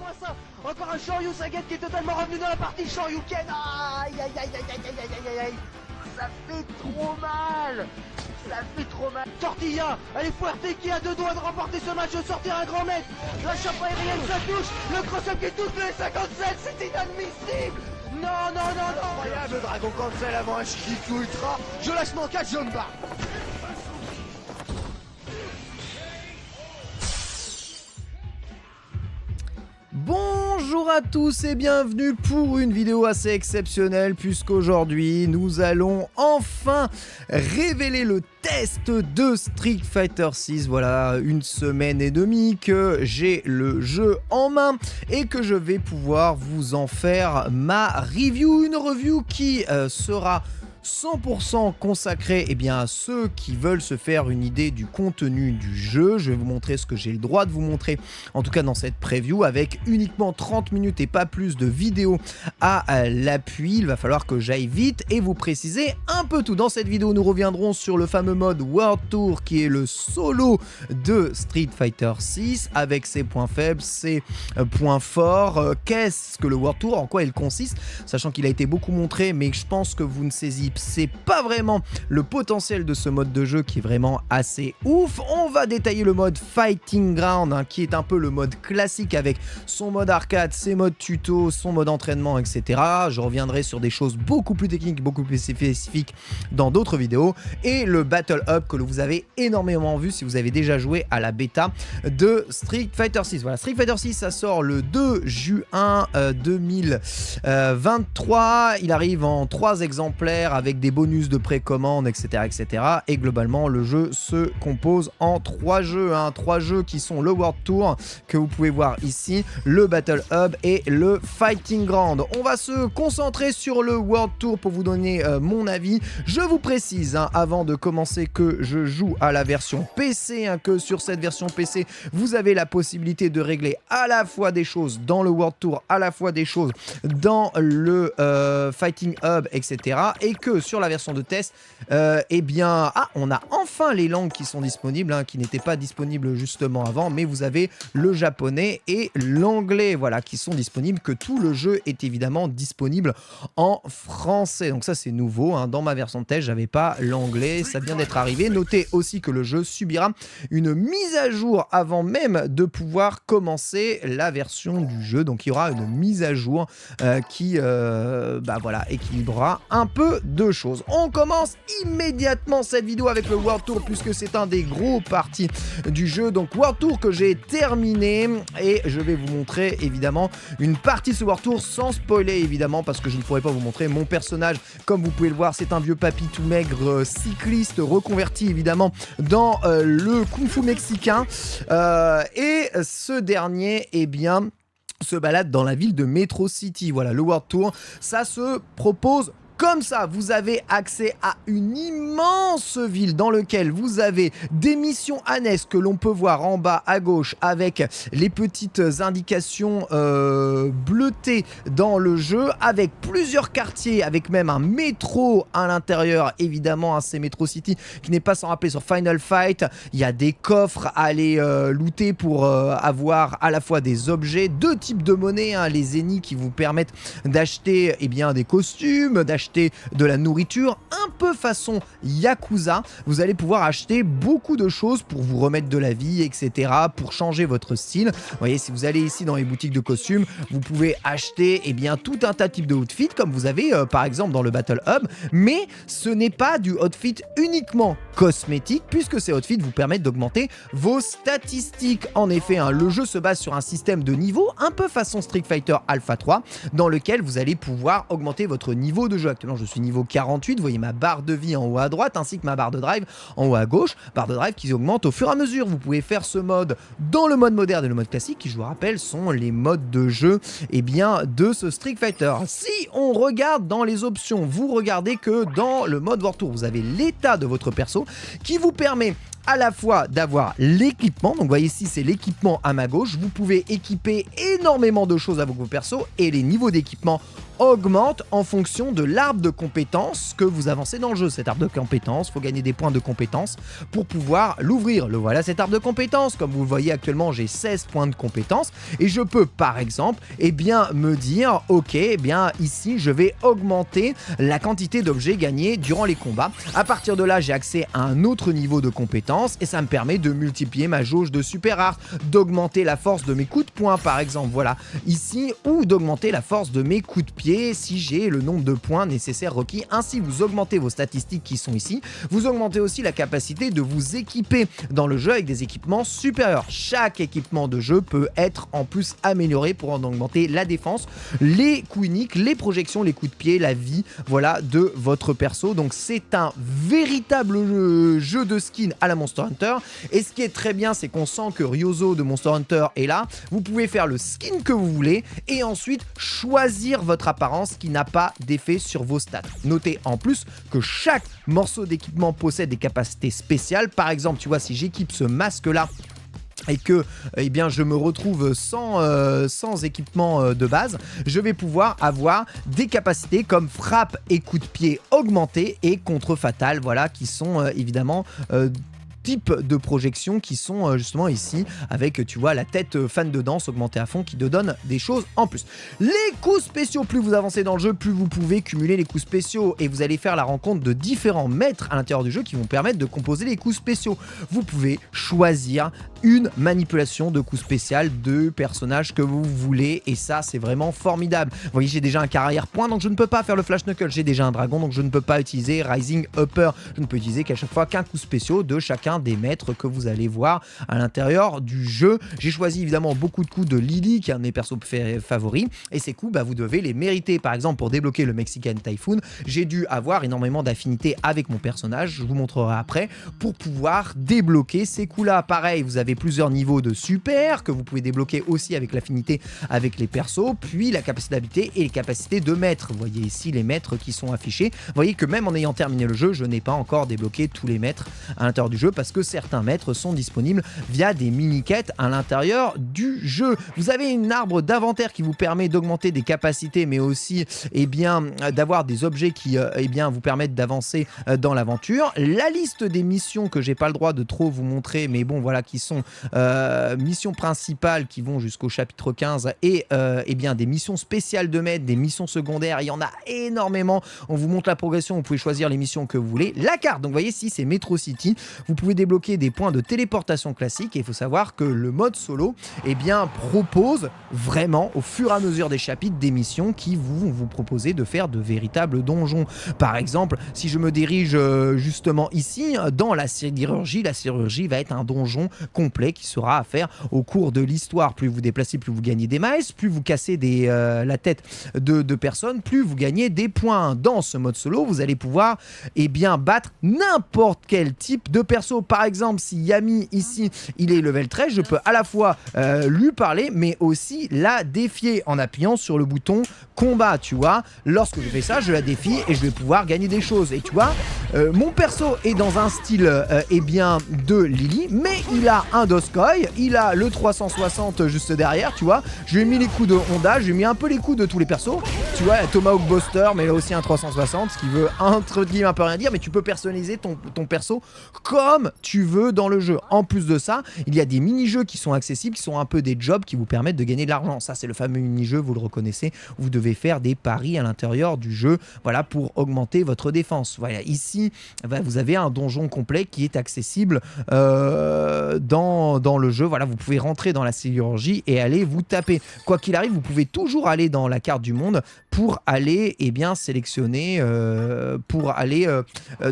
Regardez-moi ça. Encore un Shoryuken qui est totalement revenu dans la partie Shoryuken. Aïe aïe aïe aïe aïe aïe aïe aïe aïe. Ça fait trop mal. Ça fait trop mal. Tortilla, elle est Fuerte qui a deux doigts de remporter ce match, de sortir un grand maître. La chape aérienne, ça touche. Le cross-up qui touche le 57, c'est inadmissible. Non, non, non, non. Incroyable, Dragon Cancel avant un Shikigeki Ultra. Je lâche mon catch, je me bats. Bonjour à tous et bienvenue pour une vidéo assez exceptionnelle puisqu'aujourd'hui nous allons enfin révéler le test de Street Fighter 6. Voilà, une semaine et demie que j'ai le jeu en main et que je vais pouvoir vous en faire ma review. Une review qui sera 100% consacré à ceux qui veulent se faire une idée du contenu du jeu. Je vais vous montrer ce que j'ai le droit de vous montrer, en tout cas dans cette preview, avec uniquement 30 minutes et pas plus de vidéos à l'appui. Il va falloir que j'aille vite et vous préciser un peu tout. Dans cette vidéo, nous reviendrons sur le fameux mode World Tour qui est le solo de Street Fighter 6 avec ses points faibles, ses points forts. Qu'est-ce que le World Tour, en quoi il consiste, sachant qu'il a été beaucoup montré, mais je pense que vous ne saisissez c'est pas vraiment le potentiel de ce mode de jeu qui est vraiment assez ouf. On va détailler le mode Fighting Ground qui est un peu le mode classique avec son mode arcade, ses modes tuto, son mode entraînement, etc. Je reviendrai sur des choses beaucoup plus techniques, beaucoup plus spécifiques dans d'autres vidéos. Et le Battle Hub que vous avez énormément vu si vous avez déjà joué à la bêta de Street Fighter 6. Voilà, Street Fighter 6 ça sort le 2 juin 2023. Il arrive en 3 exemplaires avec des bonus de précommande, etc., etc. Et globalement, le jeu se compose en 3 jeux. 3 jeux qui sont le World Tour, que vous pouvez voir ici, le Battle Hub et le Fighting Ground. On va se concentrer sur le World Tour pour vous donner mon avis. Je vous précise, avant de commencer, que je joue à la version PC, que sur cette version PC, vous avez la possibilité de régler à la fois des choses dans le World Tour, à la fois des choses dans le Fighting Hub, etc. Et que sur la version de test, on a enfin les langues qui sont disponibles, qui n'étaient pas disponibles justement avant, mais vous avez le japonais et l'anglais, voilà, qui sont disponibles, que tout le jeu est évidemment disponible en français. Donc ça c'est nouveau, dans ma version de test, j'avais pas l'anglais, ça vient d'être arrivé. Notez aussi que le jeu subira une mise à jour avant même de pouvoir commencer la version du jeu. Donc il y aura une mise à jour qui équilibrera un peu de choses. On commence immédiatement cette vidéo avec le World Tour puisque c'est un des gros parties du jeu. Donc World Tour que j'ai terminé et je vais vous montrer évidemment une partie de ce World Tour sans spoiler évidemment parce que je ne pourrais pas vous montrer mon personnage. Comme vous pouvez le voir, c'est un vieux papy tout maigre cycliste reconverti évidemment dans le kung-fu mexicain et ce dernier se balade dans la ville de Metro City. Voilà, le World Tour, ça se propose comme ça. Vous avez accès à une immense ville dans laquelle vous avez des missions annexes que l'on peut voir en bas à gauche avec les petites indications bleutées dans le jeu, avec plusieurs quartiers, avec même un métro à l'intérieur, évidemment, c'est Metro City qui n'est pas sans rappeler sur Final Fight. Il y a des coffres à aller looter pour avoir à la fois des objets, 2 types de monnaie, les zenny qui vous permettent d'acheter des costumes, d'acheter de la nourriture, un peu façon Yakuza. Vous allez pouvoir acheter beaucoup de choses pour vous remettre de la vie, etc., pour changer votre style. Vous voyez, si vous allez ici dans les boutiques de costumes, vous pouvez acheter tout un tas de types de outfits, comme vous avez par exemple dans le Battle Hub, mais ce n'est pas du outfit uniquement cosmétique, puisque ces outfits vous permettent d'augmenter vos statistiques. En effet, le jeu se base sur un système de niveau, un peu façon Street Fighter Alpha 3, dans lequel vous allez pouvoir augmenter votre niveau de jeu. Actuellement, je suis niveau 48, vous voyez ma barre de vie en haut à droite, ainsi que ma barre de drive en haut à gauche, barre de drive qui augmente au fur et à mesure. Vous pouvez faire ce mode dans le mode moderne et le mode classique, qui, je vous rappelle, sont les modes de jeu de ce Street Fighter. Si on regarde dans les options, vous regardez que dans le mode World Tour, vous avez l'état de votre perso qui vous permet à la fois d'avoir l'équipement, donc vous voyez ici c'est l'équipement à ma gauche, vous pouvez équiper énormément de choses avec vos persos et les niveaux d'équipement augmente en fonction de l'arbre de compétences que vous avancez dans le jeu. Cet arbre de compétences, il faut gagner des points de compétences pour pouvoir l'ouvrir. Le voilà cet arbre de compétences. Comme vous le voyez actuellement, j'ai 16 points de compétences et je peux par exemple me dire ok, ici je vais augmenter la quantité d'objets gagnés durant les combats. À partir de là, j'ai accès à un autre niveau de compétences et ça me permet de multiplier ma jauge de super art, d'augmenter la force de mes coups de poing par exemple, voilà, ici, ou d'augmenter la force de mes coups de pied si j'ai le nombre de points nécessaires requis. Ainsi, vous augmentez vos statistiques qui sont ici. Vous augmentez aussi la capacité de vous équiper dans le jeu avec des équipements supérieurs. Chaque équipement de jeu peut être en plus amélioré pour en augmenter la défense, les coups uniques, les projections, les coups de pied, la vie, voilà, de votre perso. Donc c'est un véritable jeu de skin à la Monster Hunter. Et ce qui est très bien, c'est qu'on sent que Ryozo de Monster Hunter est là. Vous pouvez faire le skin que vous voulez et ensuite choisir votre apparence qui n'a pas d'effet sur vos stats. Notez en plus que chaque morceau d'équipement possède des capacités spéciales. Par exemple, tu vois, si j'équipe ce masque là et que je me retrouve sans équipement de base, je vais pouvoir avoir des capacités comme frappe et coup de pied augmentés et contre fatal, voilà, qui sont évidemment types de projections qui sont justement ici avec, tu vois, la tête fan de danse augmentée à fond qui te donne des choses en plus. Les coups spéciaux, plus vous avancez dans le jeu, plus vous pouvez cumuler les coups spéciaux et vous allez faire la rencontre de différents maîtres à l'intérieur du jeu qui vont permettre de composer les coups spéciaux. Vous pouvez choisir une manipulation de coups spécial de personnages que vous voulez et ça c'est vraiment formidable. Vous voyez, j'ai déjà un carrière point donc je ne peux pas faire le flash knuckle, j'ai déjà un dragon donc je ne peux pas utiliser rising upper, je ne peux utiliser qu'à chaque fois qu'un coup spéciaux de chacun des maîtres que vous allez voir à l'intérieur du jeu. J'ai choisi évidemment beaucoup de coups de Lily qui est un de mes persos favoris et ces coups vous devez les mériter. Par exemple, pour débloquer le Mexican Typhoon, j'ai dû avoir énormément d'affinités avec mon personnage, je vous montrerai après, pour pouvoir débloquer ces coups là. Pareil, vous avez plusieurs niveaux de super que vous pouvez débloquer aussi avec l'affinité avec les persos, puis la capacité d'habiter et les capacités de maître. Vous voyez ici les maîtres qui sont affichés. Vous voyez que même en ayant terminé le jeu, je n'ai pas encore débloqué tous les maîtres à l'intérieur du jeu parce que certains maîtres sont disponibles via des mini-quêtes à l'intérieur du jeu. Vous avez une arbre d'inventaire qui vous permet d'augmenter des capacités mais aussi d'avoir des objets qui vous permettent d'avancer dans l'aventure. La liste des missions que j'ai pas le droit de trop vous montrer mais bon voilà, qui sont missions principales qui vont jusqu'au chapitre 15 et des missions spéciales de maître, des missions secondaires, il y en a énormément. On vous montre la progression, vous pouvez choisir les missions que vous voulez. La carte, donc vous voyez ici c'est Metro City, vous pouvez débloquer des points de téléportation classiques et il faut savoir que le mode solo propose vraiment au fur et à mesure des chapitres des missions qui vont vous proposer de faire de véritables donjons. Par exemple, si je me dirige justement ici dans la chirurgie va être un donjon complet qui sera à faire au cours de l'histoire. Plus vous déplacez, plus vous gagnez des miles, plus vous cassez la tête de personnes, plus vous gagnez des points. Dans ce mode solo, vous allez pouvoir battre n'importe quel type de perso. Par exemple, si Yami ici, il est level 13, je peux à la fois lui parler, mais aussi la défier en appuyant sur le bouton combat, tu vois. Lorsque je fais ça, je la défie et je vais pouvoir gagner des choses. Et tu vois, mon perso est dans un style de Lily, mais il a un Doskoi, il a le 360 juste derrière, tu vois. Je lui ai mis les coups de Honda, je lui ai mis un peu les coups de tous les persos. Tu vois, Tomahawk Buster, mais il a aussi un 360, ce qui veut entre guillemets un peu rien dire, mais tu peux personnaliser ton perso comme tu veux dans le jeu. En plus de ça, il y a des mini-jeux qui sont accessibles, qui sont un peu des jobs qui vous permettent de gagner de l'argent. Ça, c'est le fameux mini-jeu, vous le reconnaissez, vous devez faire des paris à l'intérieur du jeu, voilà, pour augmenter votre défense. Voilà, ici, vous avez un donjon complet qui est accessible dans le jeu. Voilà, vous pouvez rentrer dans la chirurgie et aller vous taper. Quoi qu'il arrive, vous pouvez toujours aller dans la carte du monde pour aller sélectionner, pour aller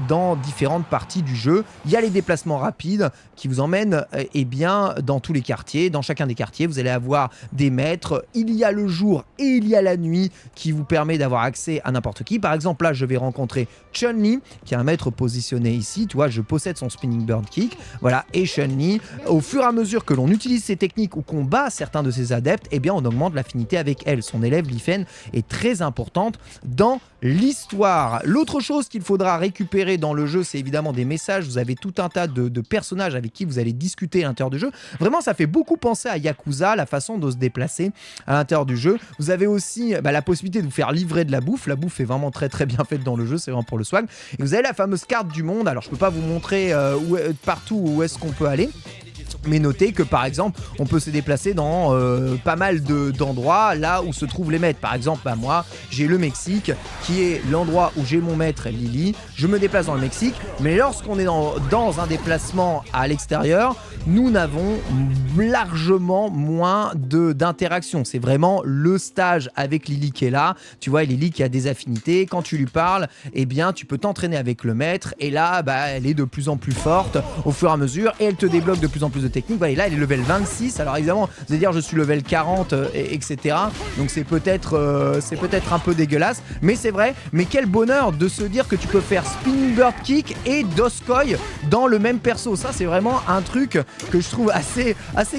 dans différentes parties du jeu. Il y a les déplacements rapides qui vous emmènent dans tous les quartiers. Dans chacun des quartiers, vous allez avoir des maîtres. Il y a le jour et il y a la nuit qui vous permet d'avoir accès à n'importe qui. Par exemple, là, je vais rencontrer Chun-Li, qui est un maître positionné ici. Tu vois, je possède son Spinning Bird Kick. Voilà, et Chun-Li, au fur et à mesure que l'on utilise ses techniques ou qu'on bat certains de ses adeptes, on augmente l'affinité avec elle. Son élève Li Fen est très très importante dans l'histoire. L'autre chose qu'il faudra récupérer dans le jeu, c'est évidemment des messages. Vous avez tout un tas de personnages avec qui vous allez discuter à l'intérieur du jeu. Vraiment, ça fait beaucoup penser à Yakuza, la façon de se déplacer à l'intérieur du jeu. Vous avez aussi la possibilité de vous faire livrer de la bouffe. La bouffe est vraiment très très bien faite dans le jeu, c'est vraiment pour le swag. Et vous avez la fameuse carte du monde. Alors je peux pas vous montrer partout où est-ce qu'on peut aller. Mais notez que par exemple on peut se déplacer dans pas mal d'endroits là où se trouvent les maîtres. Par exemple moi j'ai le Mexique qui est l'endroit où j'ai mon maître Lily. Je me déplace dans le Mexique, mais lorsqu'on est dans un déplacement à l'extérieur, nous n'avons largement moins d'interaction. C'est vraiment le stage avec Lily qui est là. Tu vois, Lily qui a des affinités. Quand tu lui parles, eh bien tu peux t'entraîner avec le maître et là elle est de plus en plus forte au fur et à mesure et elle te débloque de plus en plus de technique. Et là elle est level 26. Alors évidemment vous allez dire je suis level 40 etc. Donc c'est peut-être un peu dégueulasse, mais c'est vrai. Mais quel bonheur de se dire que tu peux faire Spinning Bird Kick et Doskoi dans le même perso. Ça c'est vraiment un truc que je trouve assez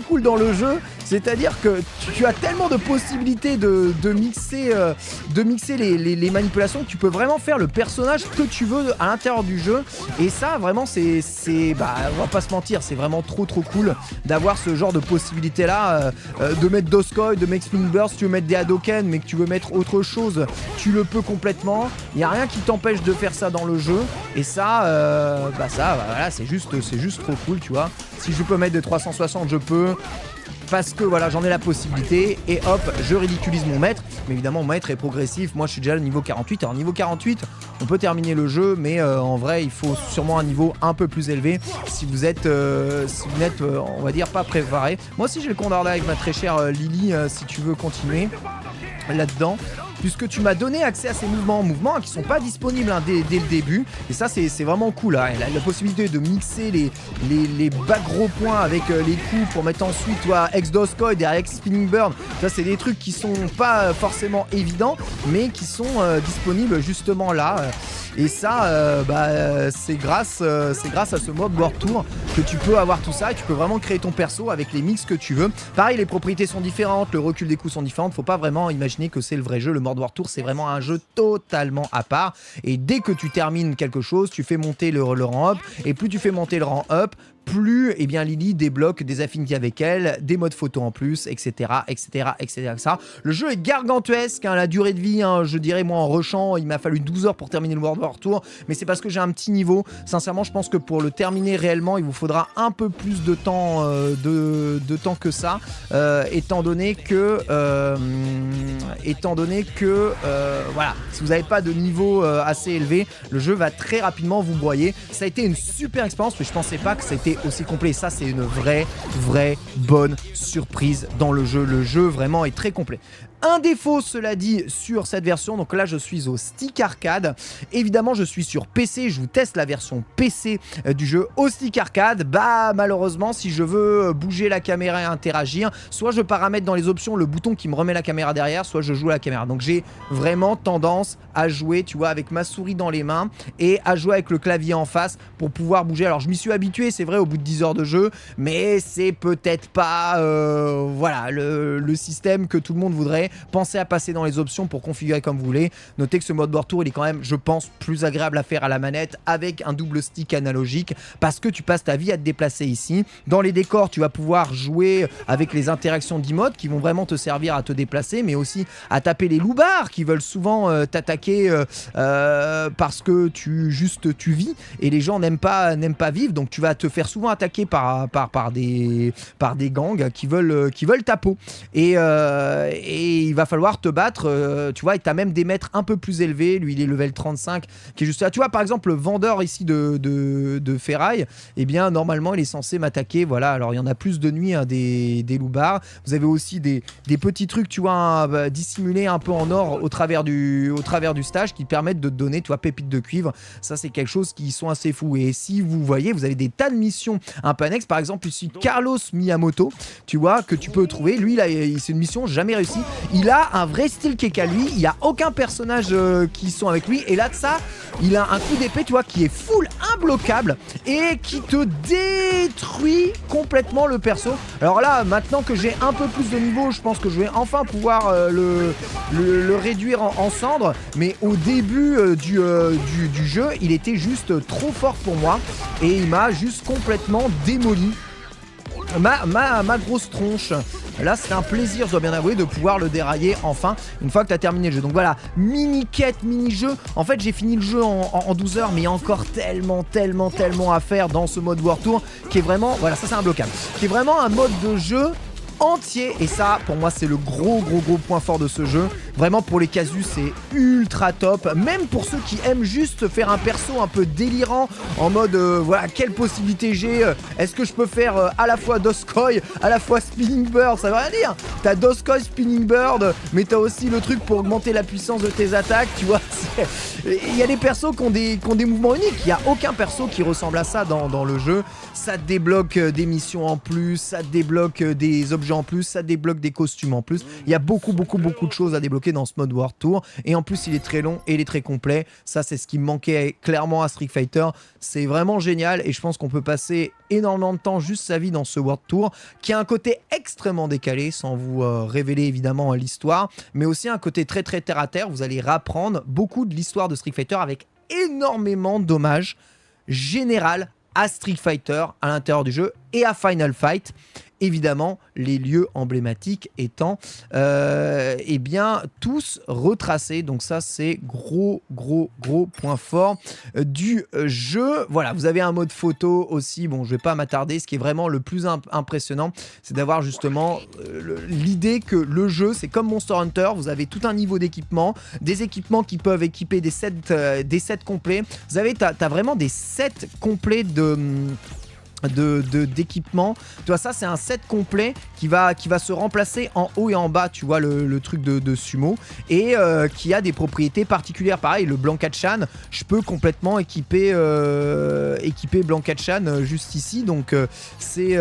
cool dans le jeu. C'est-à-dire que tu as tellement de possibilités de mixer les manipulations que tu peux vraiment faire le personnage que tu veux à l'intérieur du jeu. Et ça vraiment on va pas se mentir, c'est vraiment trop cool d'avoir ce genre de possibilités là, de mettre Doskoi, de mettre Spinning Bird. Si tu veux mettre des Hadoken mais que tu veux mettre autre chose, tu le peux complètement. Il n'y a rien qui t'empêche de faire ça dans le jeu. Et ça, voilà, c'est juste trop cool, tu vois. Si je peux mettre de 360, je peux. Parce que voilà, j'en ai la possibilité et hop, je ridiculise mon maître. Mais évidemment, mon maître est progressif. Moi, je suis déjà au niveau 48. Alors, niveau 48, on peut terminer le jeu, mais en vrai, il faut sûrement un niveau un peu plus élevé si vous êtes, on va dire, pas préparé. Moi aussi, j'ai le Condor là avec ma très chère Lily, si tu veux continuer là-dedans. Puisque tu m'as donné accès à ces mouvements qui sont pas disponibles dès le début. Et ça c'est vraiment cool. Hein. La possibilité de mixer les bas gros points avec les coups pour mettre ensuite ex-Doskoi derrière ex-Spinning Bird. Ça c'est des trucs qui sont pas forcément évidents, mais qui sont disponibles justement là. Et ça, c'est grâce à ce mode World Tour que tu peux avoir tout ça et tu peux vraiment créer ton perso avec les mix que tu veux. Pareil, les propriétés sont différentes, le recul des coups sont différents. Faut pas vraiment imaginer que c'est le vrai jeu. Le mode World Tour, c'est vraiment un jeu totalement à part. Et dès que tu termines quelque chose, tu fais monter le rang up. Et plus tu fais monter le rang up, plus Lily débloque des affinités avec elle, des modes photo en plus, etc. Le jeu est gargantuesque, hein, la durée de vie, je dirais moi en rushant, il m'a fallu 12 heures pour terminer le World War Tour, mais c'est parce que j'ai un petit niveau. Sincèrement, je pense que pour le terminer réellement, il vous faudra un peu plus de temps, temps que ça, étant donné que voilà, si vous n'avez pas de niveau assez élevé, le jeu va très rapidement vous broyer. Ça a été une super expérience, mais je pensais pas que c'était aussi complet. Ça c'est une vraie bonne surprise dans le jeu. Le jeu vraiment est très complet. Un défaut, cela dit, sur cette version, donc là je suis au stick arcade, évidemment je suis sur PC, je vous teste la version PC du jeu au stick arcade. Malheureusement, si je veux bouger la caméra et interagir, soit je paramètre dans les options le bouton qui me remet la caméra derrière, soit je joue à la caméra. Donc j'ai vraiment tendance à jouer, tu vois, avec ma souris dans les mains et à jouer avec le clavier en face pour pouvoir bouger. Alors je m'y suis habitué, c'est vrai, au bout de 10 heures de jeu, mais c'est peut-être pas le système que tout le monde voudrait. Pensez à passer dans les options pour configurer comme vous voulez. Notez que ce mode World Tour, il est quand même, je pense, plus agréable à faire à la manette avec un double stick analogique parce que tu passes ta vie à te déplacer ici. Dans les décors, tu vas pouvoir jouer avec les interactions d'emotes qui vont vraiment te servir à te déplacer, mais aussi à taper les loupards qui veulent souvent t'attaquer parce que tu vis et les gens n'aiment pas vivre. Donc tu vas te faire souvent attaquer par des gangs qui veulent ta peau. Et il va falloir te battre, tu vois, et t'as même des maîtres un peu plus élevés. Lui il est level 35 qui est juste là, tu vois, par exemple le vendeur ici de ferraille, eh bien normalement il est censé m'attaquer, voilà. Alors il y en a plus de nuit, hein, des loupards. Vous avez aussi des petits trucs, tu vois, dissimulés un peu en or au travers du stage qui permettent de te donner, tu vois, pépites de cuivre. Ça c'est quelque chose qui sont assez fous. Et si vous voyez, vous avez des tas de missions un peu annexes. Par exemple ici Carlos Miyamoto, tu vois, que tu peux trouver. Lui là, c'est une mission, j'ai jamais réussi. Il a un vrai style qui est qu'à lui. Il n'y a aucun personnage qui sont avec lui. Et là de ça, il a un coup d'épée, tu vois, qui est full imbloquable et qui te détruit complètement le perso. Alors là, maintenant que j'ai un peu plus de niveau, je pense que je vais enfin pouvoir le réduire en cendres. Mais au début du jeu, il était juste trop fort pour moi et il m'a juste complètement démoli. Ma grosse tronche. Là c'est un plaisir, je dois bien avouer, de pouvoir le dérailler enfin une fois que tu as terminé le jeu. Donc voilà, mini quête, mini jeu. En fait j'ai fini le jeu en 12 heures, mais il y a encore tellement à faire dans ce mode World Tour qui est vraiment, voilà, ça c'est imbloquable, qui est vraiment un mode de jeu entier. Et ça pour moi c'est le gros point fort de ce jeu. Vraiment pour les casus c'est ultra top. Même pour ceux qui aiment juste faire un perso un peu délirant en mode voilà, quelle possibilité j'ai, est-ce que je peux faire à la fois Doskoy, à la fois Spinning Bird, ça veut rien dire. T'as Doskoy, Spinning Bird, mais t'as aussi le truc pour augmenter la puissance de tes attaques, tu vois. Il y a des persos qui ont des mouvements uniques. Il n'y a aucun perso qui ressemble à ça dans le jeu. Ça te débloque des missions en plus, ça te débloque des objets en plus, ça te débloque des costumes en plus. Il y a beaucoup de choses à débloquer dans ce mode World Tour. Et en plus il est très long et il est très complet. Ça c'est ce qui me manquait clairement à Street Fighter. C'est vraiment génial et je pense qu'on peut passer énormément de temps juste sa vie dans ce World Tour qui a un côté extrêmement décalé, sans vous révéler évidemment l'histoire, mais aussi un côté très terre à terre. Vous allez rapprendre beaucoup de l'histoire de Street Fighter avec énormément d'hommages général à Street Fighter à l'intérieur du jeu et à Final Fight. Évidemment, les lieux emblématiques étant eh bien tous retracés. Donc ça c'est gros point fort du jeu. Voilà, vous avez un mode photo aussi. Bon, je vais pas m'attarder. Ce qui est vraiment le plus impressionnant, c'est d'avoir justement l'idée que le jeu, c'est comme Monster Hunter. Vous avez tout un niveau d'équipement, des équipements qui peuvent équiper des sets complets. Vous avez, t'as vraiment des sets complets d'équipement. Tu vois, ça c'est un set complet qui va se remplacer en haut et en bas, tu vois, le truc de sumo, et qui a des propriétés particulières. Pareil, le Blanca-chan, je peux complètement équiper Blanca-chan juste ici, donc c'est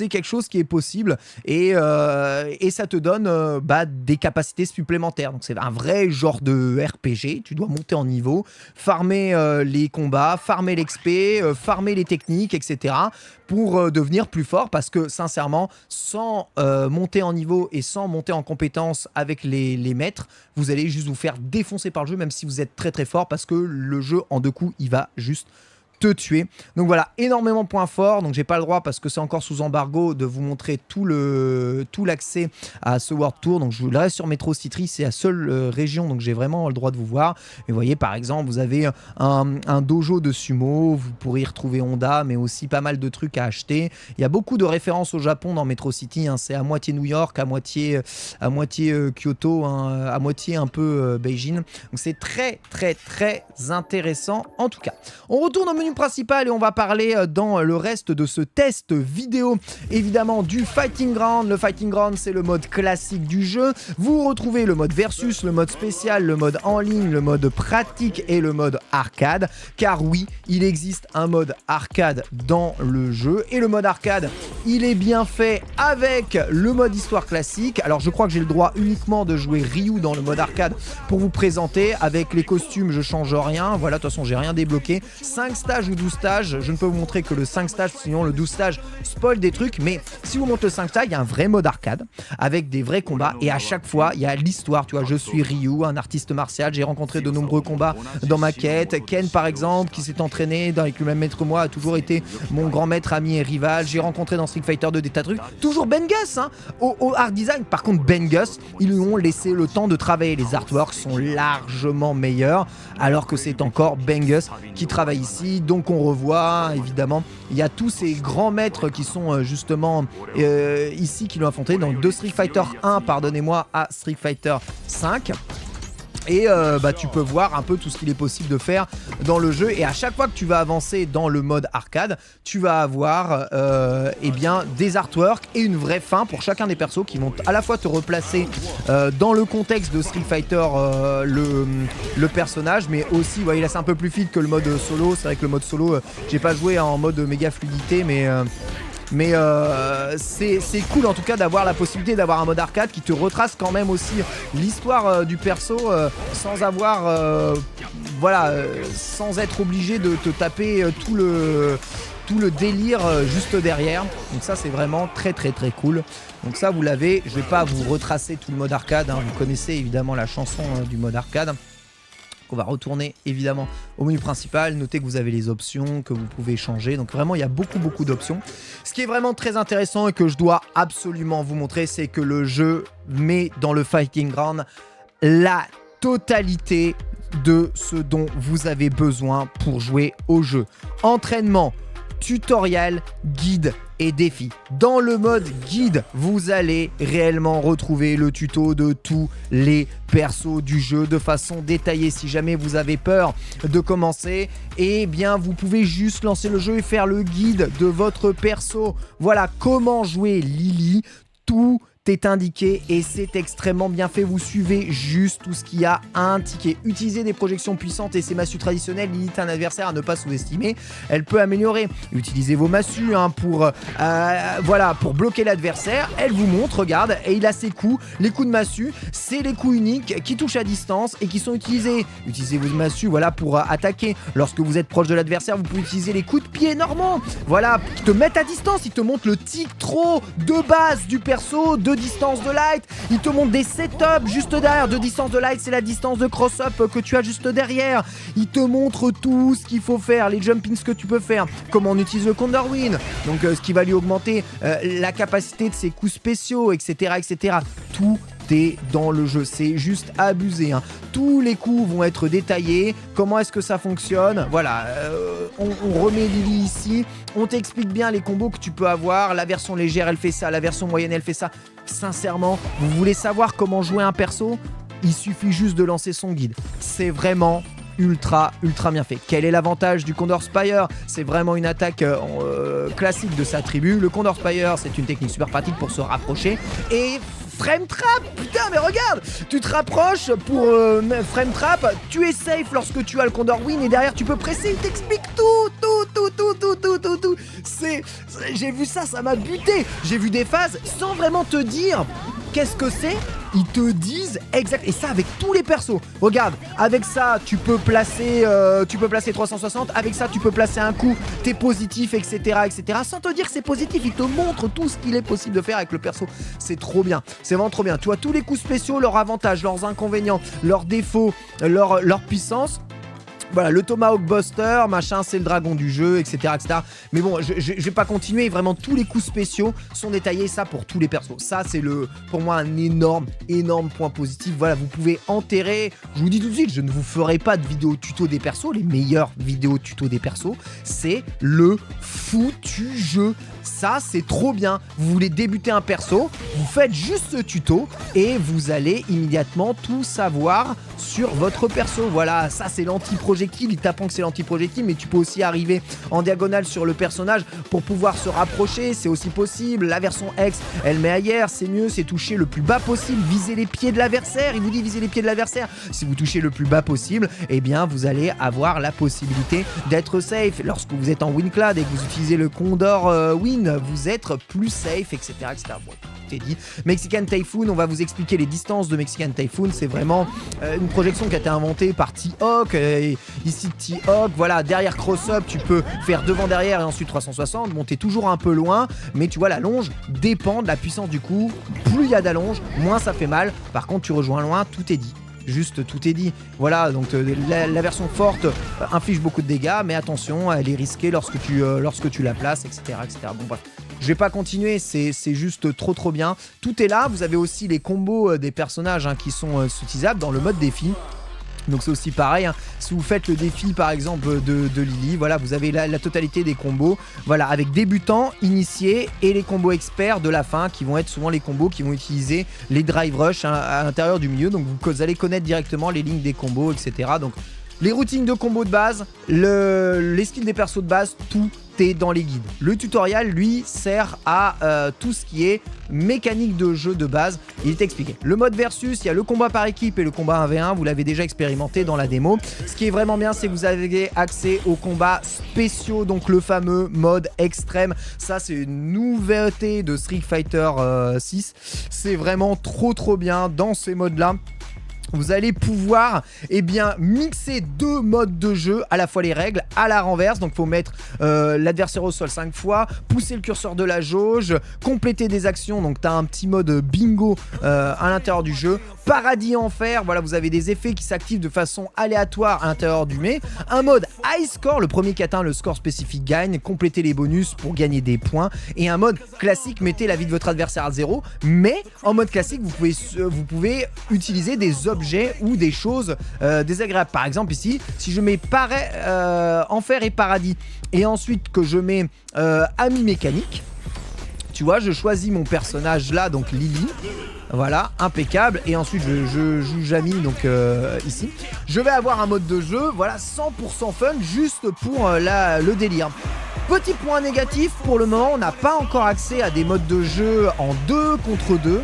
quelque chose qui est possible, et ça te donne des capacités supplémentaires. Donc c'est un vrai genre de RPG. Tu dois monter en niveau, farmer les combats, farmer l'XP, farmer les techniques, etc. pour devenir plus fort, parce que sincèrement sans monter en niveau et sans monter en compétence avec les maîtres, vous allez juste vous faire défoncer par le jeu, même si vous êtes très fort, parce que le jeu en 2 coups il va juste te tuer. Donc voilà, énormément de points forts. Donc j'ai pas le droit, parce que c'est encore sous embargo, de vous montrer tout l'accès à ce World Tour. Donc je vous le reste sur Metro City, c'est la seule région, donc j'ai vraiment le droit de vous voir. Et vous voyez par exemple, vous avez un dojo de sumo, vous pourrez y retrouver Honda, mais aussi pas mal de trucs à acheter. Il y a beaucoup de références au Japon dans Metro City, hein. C'est à moitié New York, à moitié Kyoto, hein, à moitié un peu Beijing. Donc c'est très intéressant en tout cas. On retourne au menu principal et on va parler dans le reste de ce test vidéo évidemment du Fighting Ground. Le Fighting Ground, c'est le mode classique du jeu. Vous retrouvez le mode versus, le mode spécial, le mode en ligne, le mode pratique et le mode arcade, car oui, il existe un mode arcade dans le jeu, et le mode arcade, il est bien fait avec le mode histoire classique. Alors je crois que j'ai le droit uniquement de jouer Ryu dans le mode arcade pour vous présenter. Avec les costumes, je change rien. Voilà, de toute façon j'ai rien débloqué. 5 stages ou 12 stages, je ne peux vous montrer que le 5 stages, sinon le 12 stages spoil des trucs. Mais si vous montez le 5 stages, il y a un vrai mode arcade avec des vrais combats, et à chaque fois il y a l'histoire. Tu vois, je suis Ryu, un artiste martial, j'ai rencontré de nombreux combats dans ma quête. Ken par exemple, qui s'est entraîné avec le même maître que moi, a toujours été mon grand maître, ami et rival. J'ai rencontré dans Street Fighter 2 des tas de trucs. Toujours Ben Gus, hein, au art design. Par contre Ben Gus, ils lui ont laissé le temps de travailler. Les artworks sont largement meilleurs, alors que c'est encore Ben Gus qui travaille ici. Donc on revoit évidemment, il y a tous ces grands maîtres qui sont justement ici, qui l'ont affronté, donc de Street Fighter 1 pardonnez-moi à Street Fighter 5. Et tu peux voir un peu tout ce qu'il est possible de faire dans le jeu. Et à chaque fois que tu vas avancer dans le mode arcade, tu vas avoir des artworks et une vraie fin pour chacun des persos, qui vont à la fois te replacer dans le contexte de Street Fighter, le personnage, mais aussi, vous voyez là c'est un peu plus fluide que le mode solo. C'est vrai que le mode solo, j'ai pas joué en mode méga fluidité, mais mais c'est cool en tout cas d'avoir la possibilité d'avoir un mode arcade qui te retrace quand même aussi l'histoire du perso sans avoir sans être obligé de te taper tout le délire juste derrière. Donc ça c'est vraiment très cool. Donc ça vous l'avez, je vais pas vous retracer tout le mode arcade, hein. Vous connaissez évidemment la chanson du mode arcade. On va retourner évidemment au menu principal. Notez que vous avez les options que vous pouvez changer. Donc vraiment il y a beaucoup d'options. Ce qui est vraiment très intéressant et que je dois absolument vous montrer, c'est que le jeu met dans le Fighting Ground la totalité de ce dont vous avez besoin pour jouer au jeu. Entraînement, tutoriel, guide et défi. Dans le mode guide, vous allez réellement retrouver le tuto de tous les persos du jeu de façon détaillée. Si jamais vous avez peur de commencer, eh bien vous pouvez juste lancer le jeu et faire le guide de votre perso. Voilà comment jouer Lily. Tout est indiqué et c'est extrêmement bien fait. Vous suivez juste tout ce qu'il y a indiqué. Utilisez des projections puissantes et ces massues traditionnelles limitent un adversaire à ne pas sous-estimer. Elle peut améliorer. Utilisez vos massues pour bloquer l'adversaire. Elle vous montre, regarde, et il a ses coups. Les coups de massue, c'est les coups uniques qui touchent à distance et qui sont utilisés. Utilisez vos massues pour attaquer. Lorsque vous êtes proche de l'adversaire, vous pouvez utiliser les coups de pied normaux. Voilà, qui te mettent à distance. Ils te montrent le tic trop de base du perso, de distance de light, il te montre des setups juste derrière. De distance de light, c'est la distance de cross-up que tu as juste derrière. Il te montre tout ce qu'il faut faire, les jumpings que tu peux faire, comment on utilise le Condorwind, donc ce qui va lui augmenter la capacité de ses coups spéciaux, etc. Tout est dans le jeu, c'est juste abusé, hein. Tous les coups vont être détaillés, comment est-ce que ça fonctionne, voilà, on remet Lily ici, on t'explique bien les combos que tu peux avoir, la version légère elle fait ça, la version moyenne elle fait ça. Sincèrement, vous voulez savoir comment jouer un perso? Il suffit juste de lancer son guide, c'est vraiment ultra bien fait. Quel est l'avantage du Condor Spire? C'est vraiment une attaque classique de sa tribu. Le Condor Spire, c'est une technique super pratique pour se rapprocher et frame trap, putain mais regarde, tu te rapproches pour frame trap, tu es safe lorsque tu as le Condorwind et derrière tu peux presser, il t'explique tout. J'ai vu ça m'a buté. J'ai vu des phases sans vraiment te dire qu'est-ce que c'est. Ils te disent exact, et ça avec tous les persos. Regarde, avec ça tu peux placer 360, avec ça tu peux placer un coup, t'es positif, etc. Sans te dire que c'est positif, ils te montrent tout ce qu'il est possible de faire avec le perso. C'est trop bien, c'est vraiment trop bien. Tu vois tous les coups spéciaux, leurs avantages, leurs inconvénients, leurs défauts, leur puissance. Voilà, le Tomahawk Buster, machin, c'est le dragon du jeu, etc. Mais bon, je vais pas continuer. Vraiment, tous les coups spéciaux sont détaillés, ça pour tous les persos. Ça, c'est pour moi un énorme point positif. Voilà, vous pouvez enterrer. Je vous dis tout de suite, je ne vous ferai pas de vidéo tuto des persos. Les meilleures vidéos tuto des persos, c'est le foutu jeu. Ça, c'est trop bien. Vous voulez débuter un perso, vous faites juste ce tuto et vous allez immédiatement tout savoir sur votre perso. Voilà, ça c'est l'anti-projectile. Il t'apprend que c'est l'anti-projectile, mais tu peux aussi arriver en diagonale sur le personnage pour pouvoir se rapprocher. C'est aussi possible. La version X, elle met ailleurs. C'est mieux, c'est toucher le plus bas possible. Viser les pieds de l'adversaire. Il vous dit viser les pieds de l'adversaire. Si vous touchez le plus bas possible, eh bien vous allez avoir la possibilité d'être safe. Lorsque vous êtes en Winclad et que vous utilisez le Condor Win, vous êtes plus safe, etc. Bon, tout est dit. Mexican Typhoon, on va vous expliquer les distances de Mexican Typhoon. C'est vraiment une projection qui a été inventée par T-Hawk. Ici T-Hawk, voilà, derrière cross-up, tu peux faire devant-derrière et ensuite 360. Bon, t'es toujours un peu loin, mais tu vois, la longe dépend de la puissance du coup. Plus il y a d'allonge, moins ça fait mal. Par contre, tu rejoins loin, tout est dit. Juste tout est dit. Voilà, donc la version forte inflige beaucoup de dégâts, mais attention, elle est risquée lorsque tu la places, etc. Bon bref, je vais pas continuer, c'est juste trop bien. Tout est là, vous avez aussi les combos des personnages qui sont utilisables dans le mode défi. Donc c'est aussi pareil, hein. Si vous faites le défi par exemple de Lily, voilà, vous avez la totalité des combos, voilà, avec débutants, initiés et les combos experts de la fin qui vont être souvent les combos qui vont utiliser les drive rush à l'intérieur du milieu. Donc vous allez connaître directement les lignes des combos, etc. Donc Les routines de combo de base, les skills des persos de base, tout est dans les guides. Le tutoriel, lui, sert à tout ce qui est mécanique de jeu de base. Il est expliqué. Le mode versus, il y a le combat par équipe et le combat 1v1. Vous l'avez déjà expérimenté dans la démo. Ce qui est vraiment bien, c'est que vous avez accès aux combats spéciaux, donc le fameux mode extrême. Ça, c'est une nouveauté de Street Fighter 6. C'est vraiment trop bien dans ces modes-là. Vous allez pouvoir mixer deux modes de jeu, à la fois les règles, à la renverse. Donc il faut mettre l'adversaire au sol 5 fois, pousser le curseur de la jauge, compléter des actions. Donc tu as un petit mode bingo à l'intérieur du jeu. Paradis enfer, voilà, vous avez des effets qui s'activent de façon aléatoire à l'intérieur du mai. Un mode high score, le premier qui atteint le score spécifique gagne. Complétez les bonus pour gagner des points. Et un mode classique, mettez la vie de votre adversaire à 0. Mais en mode classique, vous pouvez utiliser des objets ou des choses désagréables. Par exemple ici, si je mets enfer et paradis et ensuite que je mets ami mécanique, tu vois, je choisis mon personnage là, donc Lily. Voilà, impeccable. Et ensuite je joue Jamie, donc ici. Je vais avoir un mode de jeu, voilà, 100% fun, juste pour le délire. Petit point négatif, pour le moment, on n'a pas encore accès à des modes de jeu en 2 contre 2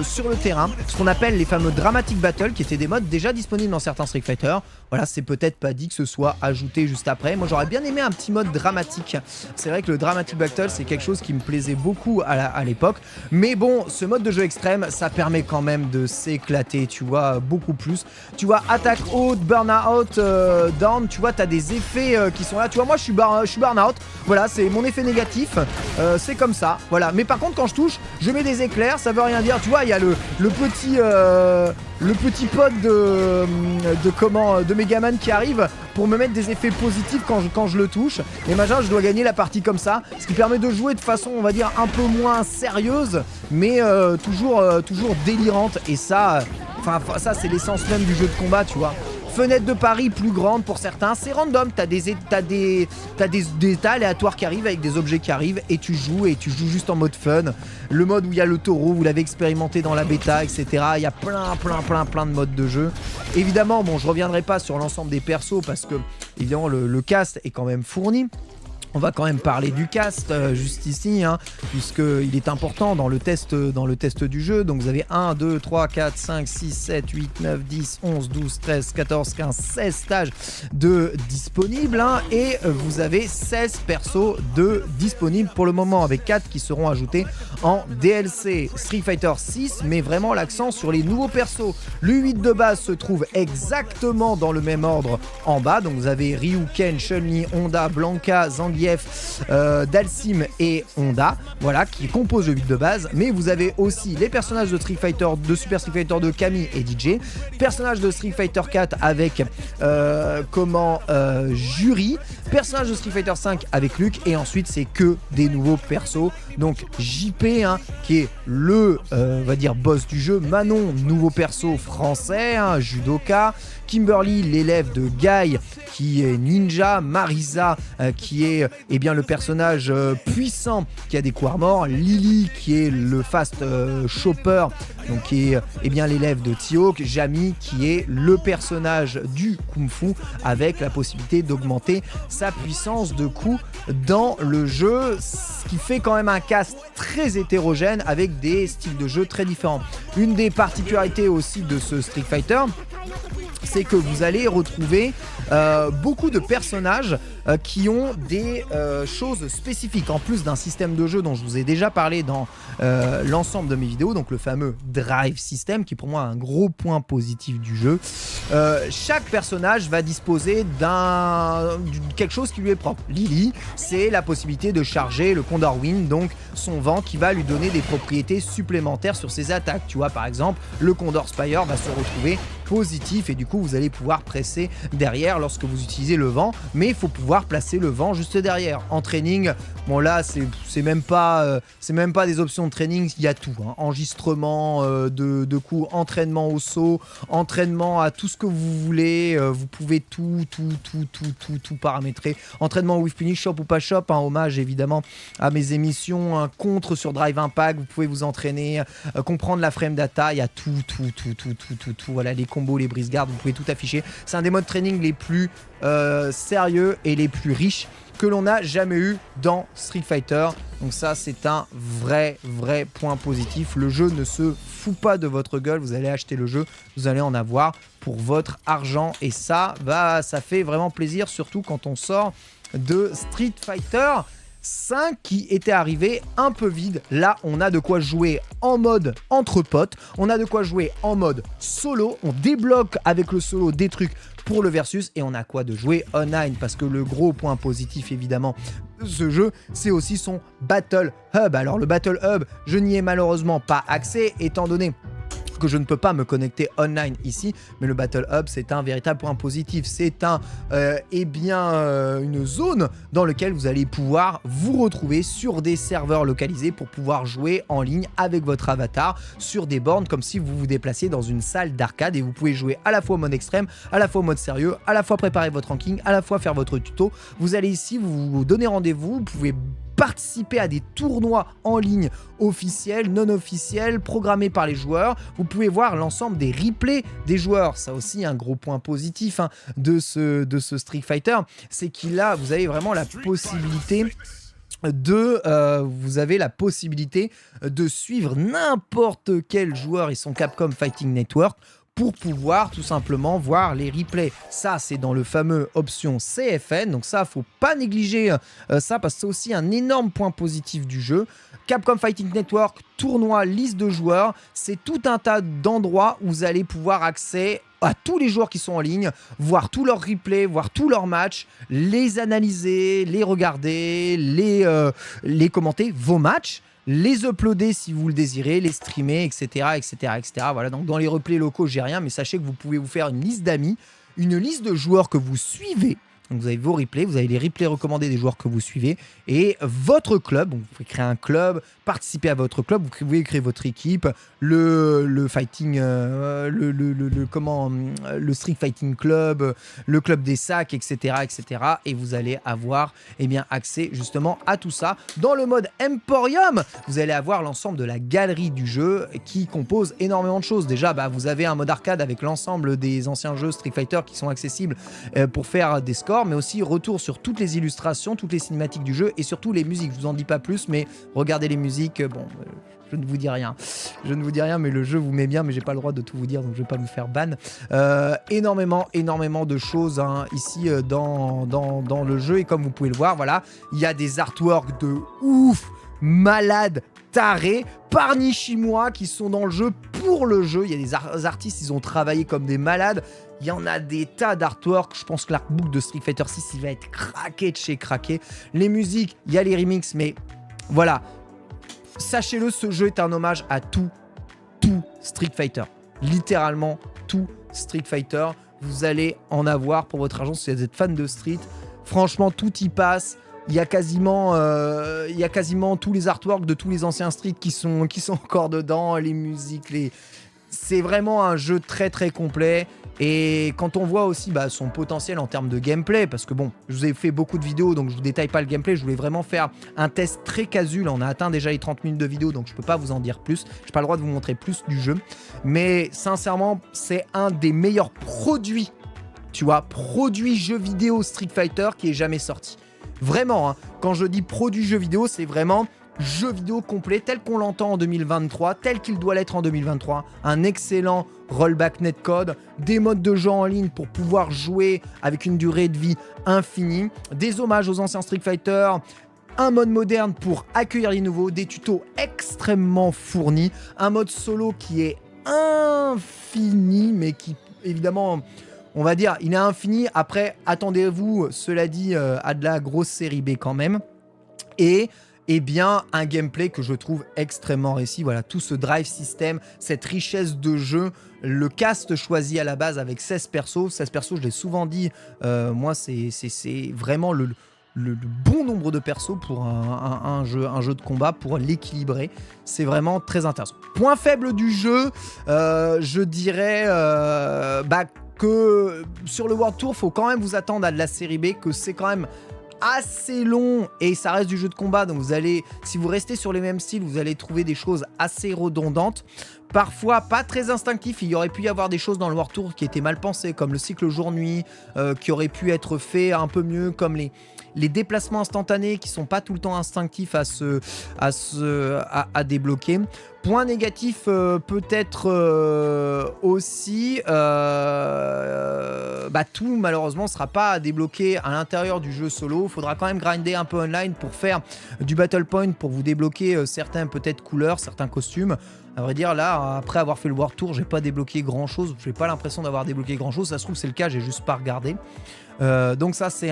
sur le terrain. Ce qu'on appelle les fameux Dramatic Battle, qui étaient des modes déjà disponibles dans certains Street Fighter. Voilà, c'est peut-être pas dit que ce soit ajouté juste après. Moi, j'aurais bien aimé un petit mode dramatique. C'est vrai que le Dramatic Battle, c'est quelque chose qui me plaisait beaucoup à l'époque. Mais bon, ce mode de jeu extrême, ça permet quand même de s'éclater, tu vois, beaucoup plus. Tu vois, attaque haute, burn-out, down, tu vois, t'as des effets qui sont là. Tu vois, moi, je suis burn-out. Voilà, c'est mon effet négatif. C'est comme ça, voilà. Mais par contre, quand je touche, je mets des éclairs, ça veut rien dire. Tu vois, il y a le petit pod de Megaman qui arrive pour me mettre des effets positifs quand je le touche. Et machin, je dois gagner la partie comme ça, ce qui permet de jouer de façon, on va dire, un peu moins sérieuse, mais toujours délirante. Et ça, ça c'est l'essence même du jeu de combat, tu vois. Fenêtre de pari plus grande pour certains, c'est random, t'as des états aléatoires qui arrivent avec des objets qui arrivent et tu joues juste en mode fun. Le mode où il y a le taureau, vous l'avez expérimenté dans la bêta, etc. Il y a plein de modes de jeu. Évidemment, bon, je reviendrai pas sur l'ensemble des persos parce que évidemment le cast est quand même fourni. On va quand même parler du cast juste ici, hein, puisqu'il est important dans le test du jeu. Donc vous avez 1, 2, 3, 4, 5, 6, 7, 8, 9, 10, 11, 12, 13, 14, 15, 16 stages de disponibles. Hein, et vous avez 16 persos de disponibles pour le moment, avec 4 qui seront ajoutés en DLC. Street Fighter 6 met vraiment l'accent sur les nouveaux persos. Le 8 de base se trouve exactement dans le même ordre en bas. Donc vous avez Ryu, Ken, Chun-Li, Honda, Blanca, Zangief, Dalsim et Honda, voilà, qui composent le 8 de base. Mais vous avez aussi les personnages de Super Street Fighter 2, Camille et DJ, personnages de Street Fighter 4 avec Jury, personnage de Street Fighter 5 avec Luke, et ensuite c'est que des nouveaux persos. Donc JP, hein, qui est le on va dire boss du jeu, Manon, nouveau perso français, hein, judoka, Kimberly, l'élève de Guy qui est ninja, Marisa qui est le personnage puissant qui a des coups morts, Lily qui est le fast chopper, donc qui est l'élève de T-Hawk, Jamie qui est le personnage du Kung Fu avec la possibilité d'augmenter sa puissance de coup dans le jeu, ce qui fait quand même un cast très hétérogène avec des styles de jeu très différents. Une des particularités aussi de ce Street Fighter, c'est que vous allez retrouver beaucoup de personnages qui ont des choses spécifiques, en plus d'un système de jeu dont je vous ai déjà parlé dans l'ensemble de mes vidéos, donc le fameux Drive System, qui est pour moi un gros point positif du jeu. Chaque personnage va disposer quelque chose qui lui est propre. Lily, c'est la possibilité de charger le Condor Wind, donc son vent, qui va lui donner des propriétés supplémentaires sur ses attaques. Tu vois, par exemple, le Condor Spire va se retrouver positif et du coup vous allez pouvoir presser derrière lorsque vous utilisez le vent, mais il faut pouvoir pouvoir placer le vent juste derrière. En training, bon là c'est même pas des options de training, il y a tout, hein. Enregistrement de coups, entraînement au saut, entraînement à tout ce que vous voulez, vous pouvez tout paramétrer. Entraînement with finish, shop ou pas shop, un hommage évidemment à mes émissions, un contre sur Drive Impact, vous pouvez vous entraîner, comprendre la frame data, il y a tout, voilà, les combos, les brise gardes, vous pouvez tout afficher. C'est un des modes training les plus sérieux et les plus riches que l'on a jamais eu dans Street Fighter. Donc ça, c'est un vrai point positif. Le jeu ne se fout pas de votre gueule. Vous allez acheter le jeu, vous allez en avoir pour votre argent. Et ça, ça fait vraiment plaisir, surtout quand on sort de Street Fighter 5 qui était arrivé un peu vide. Là, on a de quoi jouer en mode entre potes. On a de quoi jouer en mode solo. On débloque avec le solo des trucs pour le versus et on a quoi de jouer online, parce que le gros point positif évidemment de ce jeu, c'est aussi son Battle Hub. Alors le Battle Hub, je n'y ai malheureusement pas accès étant donné que je ne peux pas me connecter online ici, mais le Battle Hub, c'est un véritable point positif. C'est une zone dans laquelle vous allez pouvoir vous retrouver sur des serveurs localisés pour pouvoir jouer en ligne avec votre avatar sur des bornes comme si vous vous déplaciez dans une salle d'arcade, et vous pouvez jouer à la fois au mode extrême, à la fois au mode sérieux, à la fois préparer votre ranking, à la fois faire votre tuto. Vous allez ici vous donner rendez-vous, vous pouvez participer à des tournois en ligne officiels, non officiels, programmés par les joueurs. Vous pouvez voir l'ensemble des replays des joueurs. Ça aussi, un gros point positif de ce Street Fighter, c'est qu'il a, vous avez vraiment la possibilité de suivre n'importe quel joueur et son Capcom Fighting Network pour pouvoir tout simplement voir les replays. Ça, c'est dans le fameux option CFN, donc ça, faut pas négliger ça, parce que c'est aussi un énorme point positif du jeu. Capcom Fighting Network, tournoi, liste de joueurs, c'est tout un tas d'endroits où vous allez pouvoir accéder à tous les joueurs qui sont en ligne, voir tous leurs replays, voir tous leurs matchs, les analyser, les regarder, les commenter, vos matchs, les uploader si vous le désirez, les streamer, etc. Voilà, donc dans les replays locaux, j'ai rien, mais sachez que vous pouvez vous faire une liste d'amis, une liste de joueurs que vous suivez. Donc vous avez vos replays, vous avez les replays recommandés des joueurs que vous suivez, et votre club. Donc vous pouvez créer un club, participer à votre club, vous pouvez créer votre équipe, le fighting, le Street Fighting Club, le club des sacs, etc. Et vous allez avoir accès justement à tout ça. Dans le mode Emporium, vous allez avoir l'ensemble de la galerie du jeu qui compose énormément de choses. Déjà, vous avez un mode arcade avec l'ensemble des anciens jeux Street Fighter qui sont accessibles pour faire des scores, mais aussi retour sur toutes les illustrations, toutes les cinématiques du jeu et surtout les musiques. Je vous en dis pas plus, mais regardez les musiques. Bon, je ne vous dis rien. Mais le jeu vous met bien, mais j'ai pas le droit de tout vous dire, donc je vais pas me faire ban. Énormément de choses ici dans le jeu, et comme vous pouvez le voir, voilà, il y a des artworks de ouf, malades, tarés, par Nishimura qui sont dans le jeu pour le jeu. Il y a des artistes, ils ont travaillé comme des malades. Il y en a des tas d'artworks. Je pense que l'artbook de Street Fighter 6, il va être craqué de chez craqué. Les musiques, il y a les remixes, mais voilà. Sachez-le, ce jeu est un hommage à tout Street Fighter. Littéralement, tout Street Fighter. Vous allez en avoir pour votre argent si vous êtes fan de Street. Franchement, tout y passe. Il y a quasiment tous les artworks de tous les anciens Street qui sont encore dedans. Les musiques, c'est vraiment un jeu très complet. Et quand on voit aussi son potentiel en termes de gameplay, parce que bon, je vous ai fait beaucoup de vidéos, donc je vous détaille pas le gameplay, je voulais vraiment faire un test très casu. Là, on a atteint déjà les 30 minutes de vidéo, donc je peux pas vous en dire plus. J'ai pas le droit de vous montrer plus du jeu. Mais sincèrement, c'est un des meilleurs produits, produits jeux vidéo Street Fighter qui est jamais sorti. Vraiment, quand je dis produit jeu vidéo, c'est vraiment jeu vidéo complet tel qu'on l'entend en 2023, tel qu'il doit l'être en 2023. Un excellent rollback netcode, des modes de jeu en ligne pour pouvoir jouer avec une durée de vie infinie, des hommages aux anciens Street Fighter, un mode moderne pour accueillir les nouveaux, des tutos extrêmement fournis, un mode solo qui est infini, mais qui évidemment, on va dire, il est infini. Après, attendez-vous, cela dit, à de la grosse série B quand même. Et eh bien un gameplay que je trouve extrêmement réussi. Voilà, tout ce drive system, cette richesse de jeu, le cast choisi à la base avec 16 persos, je l'ai souvent dit, moi c'est vraiment le bon nombre de persos pour un jeu de combat, pour l'équilibrer. C'est vraiment très intéressant. Point faible du jeu, je dirais que sur le World Tour, faut quand même vous attendre à de la série B, que c'est quand même assez long et ça reste du jeu de combat, donc vous allez, si vous restez sur les mêmes styles, vous allez trouver des choses assez redondantes, parfois pas très instinctifs. Il y aurait pu y avoir des choses dans le World Tour qui étaient mal pensées, comme le cycle jour-nuit, qui aurait pu être fait un peu mieux, comme les déplacements instantanés qui sont pas tout le temps instinctifs à débloquer. Point négatif, peut-être aussi, tout malheureusement sera pas débloqué à l'intérieur du jeu solo. Il faudra quand même grinder un peu online pour faire du battle point, pour vous débloquer certains peut-être couleurs, certains costumes. À vrai dire, là, après avoir fait le World Tour, j'ai pas débloqué grand chose. J'ai pas l'impression d'avoir débloqué grand chose. Ça se trouve c'est le cas, j'ai juste pas regardé. Donc ça c'est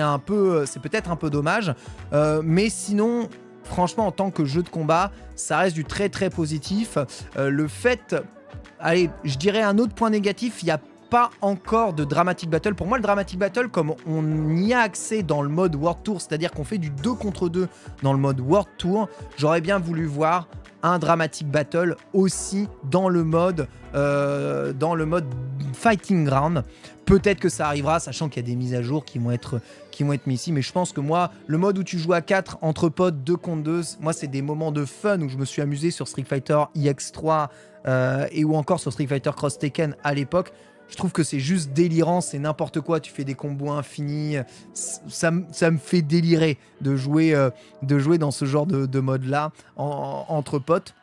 peut-être un peu dommage. Mais sinon, franchement, en tant que jeu de combat, ça reste du très très positif. Le fait, allez, je dirais un autre point négatif, il n'y a pas encore de Dramatic Battle. Pour moi, le Dramatic Battle, comme on y a accès dans le mode World Tour, c'est-à-dire qu'on fait du 2 contre 2 dans le mode World Tour, j'aurais bien voulu voir un Dramatic Battle aussi dans le mode Fighting Ground. Peut-être que ça arrivera, sachant qu'il y a des mises à jour qui vont être mises ici, mais je pense que moi, le mode où tu joues à 4 entre potes, 2 contre 2, moi c'est des moments de fun où je me suis amusé sur Street Fighter IX3 et ou encore sur Street Fighter Cross Tekken à l'époque. Je trouve que c'est juste délirant, c'est n'importe quoi, tu fais des combos infinis, ça me fait délirer de jouer dans ce genre de mode-là entre potes.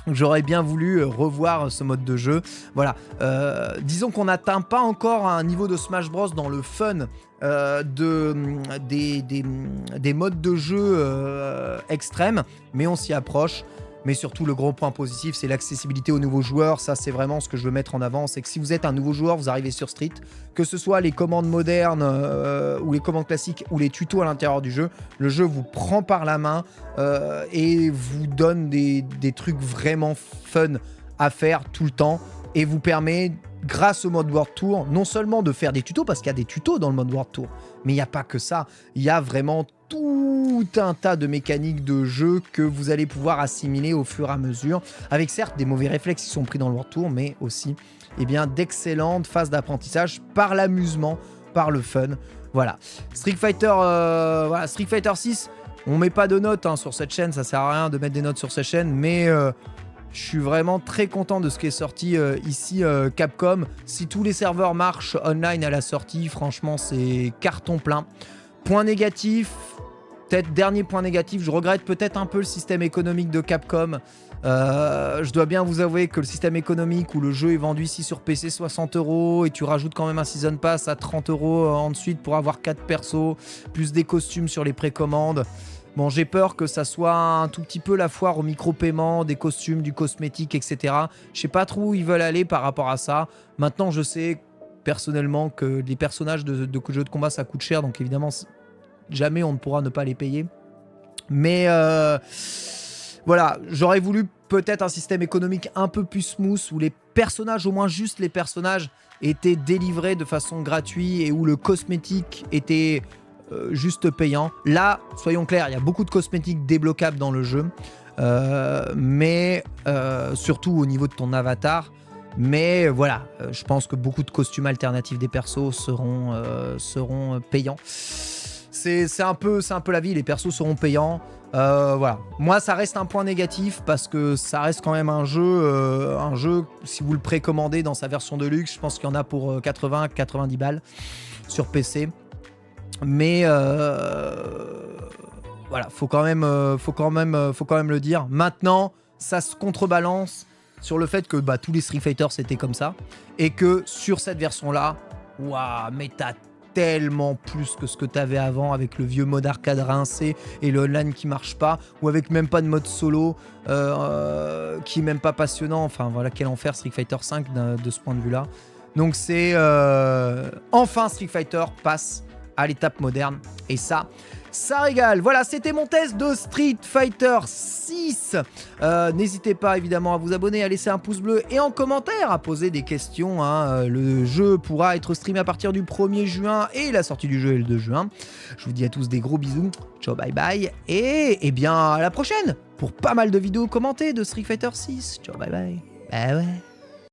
J'aurais bien voulu revoir ce mode de jeu. Voilà, disons qu'on n'atteint pas encore un niveau de Smash Bros dans le fun des modes de jeu extrêmes, mais on s'y approche. Mais surtout, le gros point positif, c'est l'accessibilité aux nouveaux joueurs. Ça, c'est vraiment ce que je veux mettre en avant. C'est que si vous êtes un nouveau joueur, vous arrivez sur Street, que ce soit les commandes modernes ou les commandes classiques ou les tutos à l'intérieur du jeu, le jeu vous prend par la main et vous donne des trucs vraiment fun à faire tout le temps et vous permet, grâce au mode World Tour, non seulement de faire des tutos, parce qu'il y a des tutos dans le mode World Tour, mais il n'y a pas que ça. Il y a vraiment tout un tas de mécaniques de jeu que vous allez pouvoir assimiler au fur et à mesure, avec certes des mauvais réflexes qui sont pris dans le World Tour, mais aussi d'excellentes phases d'apprentissage par l'amusement, par le fun. Voilà. Street Fighter 6, on met pas de notes sur cette chaîne, ça sert à rien de mettre des notes sur cette chaîne, mais je suis vraiment très content de ce qui est sorti ici Capcom. Si tous les serveurs marchent online à la sortie, franchement c'est carton plein. Point négatif, peut-être dernier point négatif, je regrette peut-être un peu le système économique de Capcom. Je dois bien vous avouer que le système économique où le jeu est vendu ici sur PC 60 € et tu rajoutes quand même un Season Pass à 30 € ensuite pour avoir 4 persos, plus des costumes sur les précommandes. Bon, j'ai peur que ça soit un tout petit peu la foire au micro-paiement, des costumes, du cosmétique, etc. Je sais pas trop où ils veulent aller par rapport à ça. Maintenant, je sais personnellement que les personnages de jeux de combat, ça coûte cher, donc évidemment, jamais on ne pourra ne pas les payer. Mais voilà, j'aurais voulu peut-être un système économique un peu plus smooth, où les personnages, au moins juste les personnages, étaient délivrés de façon gratuite et où le cosmétique était juste payant. Là, soyons clairs, il y a beaucoup de cosmétiques débloquables dans le jeu, mais surtout au niveau de ton avatar. Mais voilà, je pense que beaucoup de costumes alternatifs des persos seront payants. C'est un peu la vie, les persos seront payants. Voilà. Moi, ça reste un point négatif parce que ça reste quand même un jeu, si vous le précommandez dans sa version de luxe, je pense qu'il y en a pour 80-90 balles sur PC. Mais voilà, faut quand même le dire. Maintenant, ça se contrebalance sur le fait que tous les Street Fighter c'était comme ça et que sur cette version-là, waouh, mais t'as tellement plus que ce que t'avais avant avec le vieux mode arcade rincé et le online qui marche pas, ou avec même pas de mode solo qui est même pas passionnant. Enfin voilà, quel enfer Street Fighter 5 de ce point de vue-là. Donc c'est enfin Street Fighter passe à l'étape moderne et ça ça régale. Voilà, c'était mon test de Street Fighter 6. N'hésitez pas évidemment à vous abonner, à laisser un pouce bleu et en commentaire à poser des questions. Le jeu pourra être streamé à partir du 1er juin et la sortie du jeu est le 2 juin. Je vous dis à tous des gros bisous. Ciao, bye bye. Et bien à la prochaine pour pas mal de vidéos commentées de Street Fighter 6. Ciao, bye bye. Bah ouais.